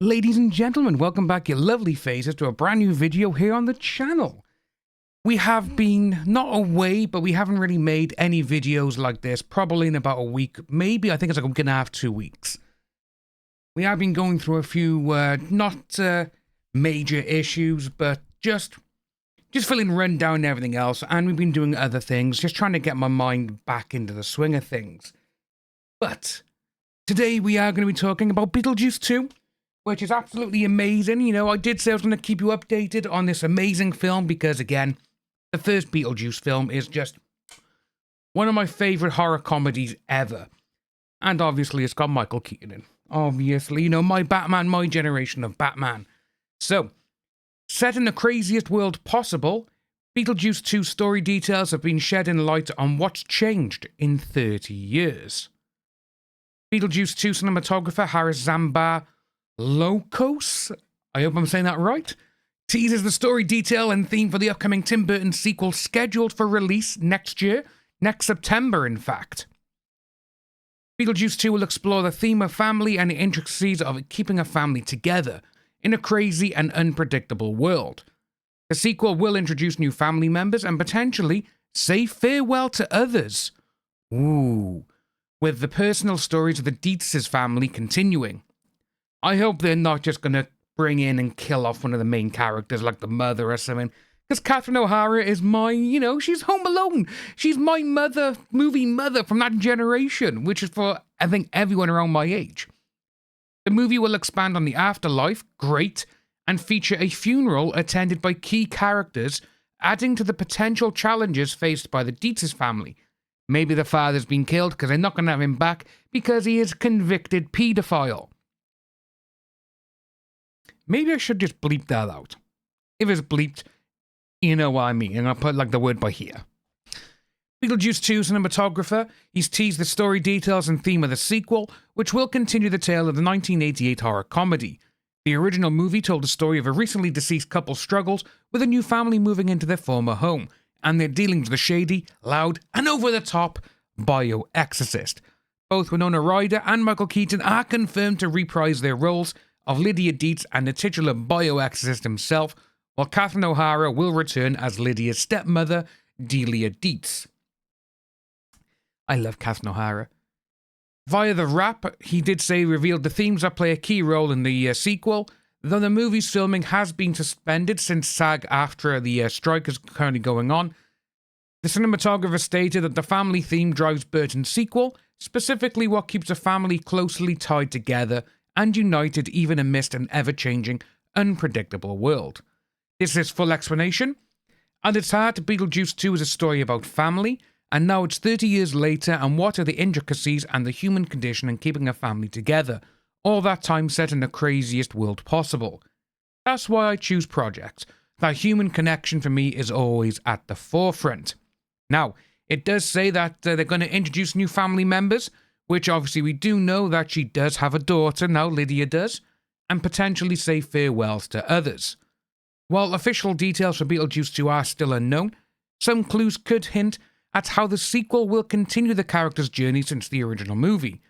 Ladies and gentlemen, welcome back, your lovely faces, to a brand new video here on the channel. We have been, not away, but we haven't really made any videos like this, probably in about a week, maybe, I think it's like a week and a half, 2 weeks. We have been going through a few, not major issues, but just feeling run down and everything else, and we've been doing other things, just trying to get my mind back into the swing of things. But today we are going to be talking about Beetlejuice 2. Which is absolutely amazing. You know, I did say I was going to keep you updated on this amazing film because, again, the first Beetlejuice film is just one of my favourite horror comedies ever. And obviously it's got Michael Keaton in. Obviously, you know, my Batman, my generation of Batman. So, set in the craziest world possible, Beetlejuice 2 story details have been shedding light on what's changed in 30 years. Beetlejuice 2 cinematographer Haris Zambar-Locos, I hope I'm saying that right, teases the story detail and theme for the upcoming Tim Burton sequel scheduled for release next year, next September in fact. Beetlejuice 2 will explore the theme of family and the intricacies of keeping a family together in a crazy and unpredictable world. The sequel will introduce new family members and potentially say farewell to others. Ooh, with the personal stories of the Dietz's family continuing. I hope they're not just going to bring in and kill off one of the main characters like the mother or something. Because Catherine O'Hara is my, you know, she's Home Alone. She's my mother, movie mother from that generation, which is for, I think, everyone around my age. The movie will expand on the afterlife, great, and feature a funeral attended by key characters, adding to the potential challenges faced by the Dietz's family. Maybe the father's been killed because they're not going to have him back because he is a convicted paedophile. Maybe I should just bleep that out. If it's bleeped, you know what I mean. And I'll put like the word by here. Beetlejuice 2 cinematographer, he's teased the story details and theme of the sequel, which will continue the tale of the 1988 horror comedy. The original movie told the story of a recently deceased couple's struggles with a new family moving into their former home, and their dealings with the shady, loud, and over-the-top bio-exorcist. Both Winona Ryder and Michael Keaton are confirmed to reprise their roles of Lydia Dietz and the titular bio-exorcist himself, while Catherine O'Hara will return as Lydia's stepmother, Delia Dietz. I love Catherine O'Hara. Via the rap, he did say revealed the themes that play a key role in the sequel, though the movie's filming has been suspended since SAG-AFTRA the strike is currently going on. The cinematographer stated that the family theme drives Burton's sequel, specifically what keeps a family closely tied together and united even amidst an ever-changing, unpredictable world. This is full explanation. At its heart, Beetlejuice 2 is a story about family, and now it's 30 years later, and what are the intricacies and the human condition in keeping a family together, all that time set in the craziest world possible. That's why I choose projects. That human connection for me is always at the forefront. Now, it does say that they're going to introduce new family members, which obviously we do know that she does have a daughter now, Lydia does, and potentially say farewells to others. While official details for Beetlejuice 2 are still unknown, some clues could hint at how the sequel will continue the character's journey since the original movie.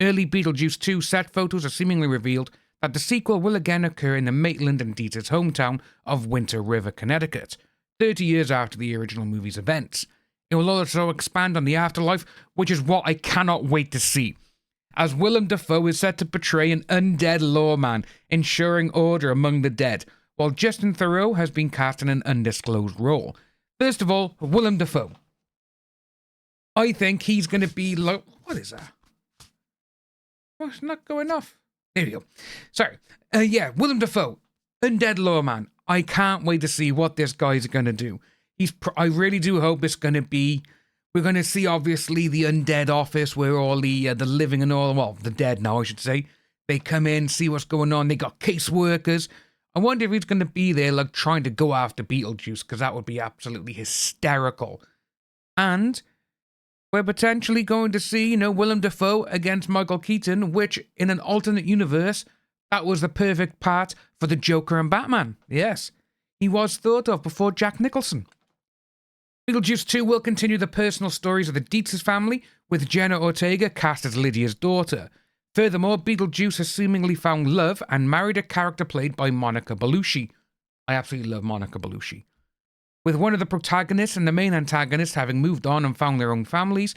Early Beetlejuice 2 set photos have seemingly revealed that the sequel will again occur in the Maitland and Dietz's hometown of Winter River, Connecticut, 30 years after the original movie's events. It will also expand on the afterlife, which is what I cannot wait to see, as Willem Dafoe is set to portray an undead lawman, ensuring order among the dead, while Justin Theroux has been cast in an undisclosed role. First of all, Willem Dafoe. I think he's going to be like... What is that? Oh, it's not going off. There we go. Sorry. Willem Dafoe, undead lawman. I can't wait to see what this guy's going to do. I really do hope it's going to be... We're going to see, obviously, the undead office where all the living and all... Well, the dead now, I should say. They come in, see what's going on. They got caseworkers. I wonder if he's going to be there, like, trying to go after Beetlejuice, because that would be absolutely hysterical. And we're potentially going to see, you know, Willem Dafoe against Michael Keaton, which, in an alternate universe, that was the perfect part for the Joker and Batman. Yes, he was thought of before Jack Nicholson. Beetlejuice 2 will continue the personal stories of the Dietz's family, with Jenna Ortega cast as Lydia's daughter. Furthermore, Beetlejuice has seemingly found love and married a character played by Monica Bellucci. I absolutely love Monica Bellucci. With one of the protagonists and the main antagonist having moved on and found their own families,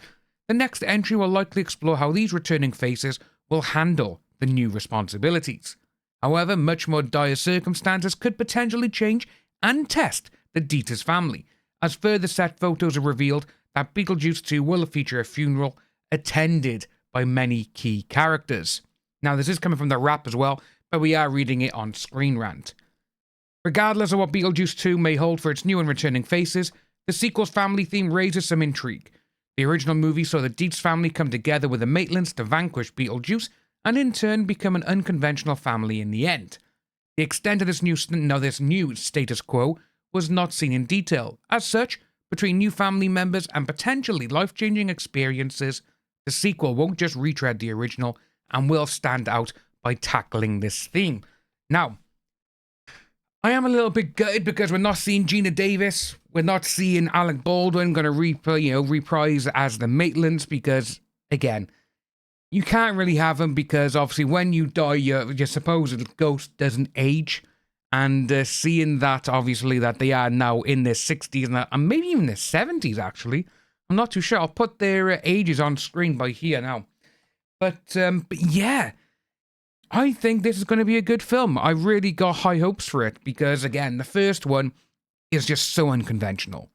the next entry will likely explore how these returning faces will handle the new responsibilities. However, much more dire circumstances could potentially change and test the Dieters family, as further set photos have revealed that Beetlejuice 2 will feature a funeral attended by many key characters. Now, this is coming from the Wrap as well, but we are reading it on Screen Rant. Regardless of what Beetlejuice 2 may hold for its new and returning faces, the sequel's family theme raises some intrigue. The original movie saw the Dietz family come together with the Maitlands to vanquish Beetlejuice, and in turn become an unconventional family in the end. The extent of this new status quo was not seen in detail. As such, between new family members and potentially life-changing experiences, the sequel won't just retread the original and will stand out by tackling this theme. Now, I am a little bit gutted because we're not seeing Gina Davis. We're not seeing Alec Baldwin going to reprise as the Maitlands because, again, you can't really have them because obviously when you die, your supposed ghost doesn't age. And seeing that, obviously, that they are now in their 60s and maybe even their 70s, actually. I'm not too sure. I'll put their ages on screen by here now. But yeah, I think this is going to be a good film. I really got high hopes for it because, again, the first one is just so unconventional.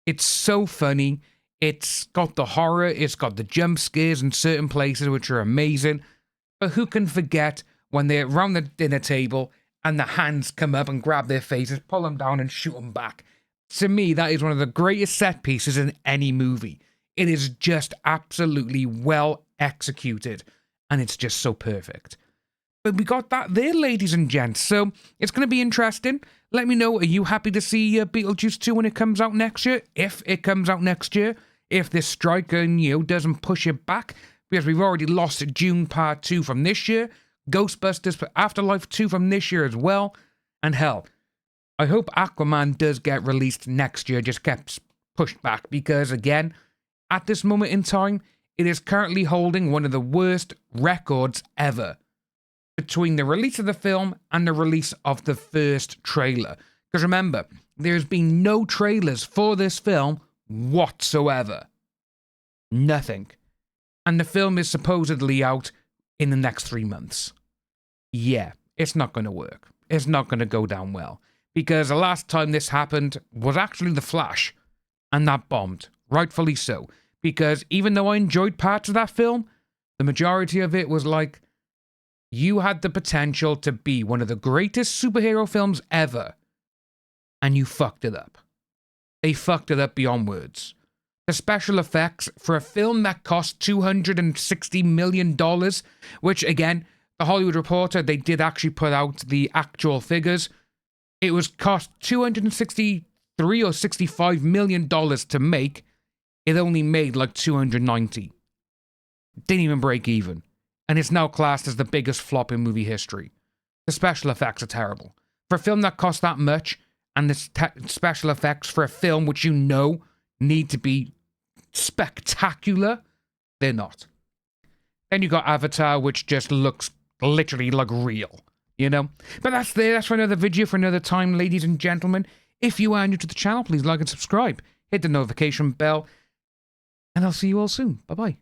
It's so funny. It's got the horror. It's got the jump scares in certain places, which are amazing. But who can forget when they're around the dinner table and the hands come up and grab their faces, pull them down and shoot them back? To me, that is one of the greatest set pieces in any movie. It is just absolutely well executed, and it's just so perfect. But we got that there, ladies and gents, so it's going to be interesting. Let me know, are you happy to see Beetlejuice 2 when it comes out next year? If it comes out next year, if this strike doesn't push it back, because we've already lost June Part 2 from this year, Ghostbusters Afterlife 2 from this year as well, and hell, I hope Aquaman does get released next year, just gets pushed back, because again, at this moment in time, it is currently holding one of the worst records ever between the release of the film and the release of the first trailer. Because remember, there's been no trailers for this film whatsoever. Nothing. And the film is supposedly out in the next 3 months. Yeah, it's not going to work. It's not going to go down well. Because the last time this happened was actually The Flash. And that bombed. Rightfully so. Because even though I enjoyed parts of that film, the majority of it was like, you had the potential to be one of the greatest superhero films ever. And you fucked it up. They fucked it up beyond words. The special effects for a film that cost $260 million, which again, The Hollywood Reporter, they did actually put out the actual figures. It was cost $263 or $65 million to make. It only made like 290. Didn't even break even. And it's now classed as the biggest flop in movie history. The special effects are terrible. For a film that cost that much, and the special effects for a film which you know need to be spectacular, they're not. Then you got Avatar, which just looks literally like real, you know? But that's for another video for another time, ladies and gentlemen. If you are new to the channel, please like and subscribe. Hit the notification bell. And I'll see you all soon. Bye-bye.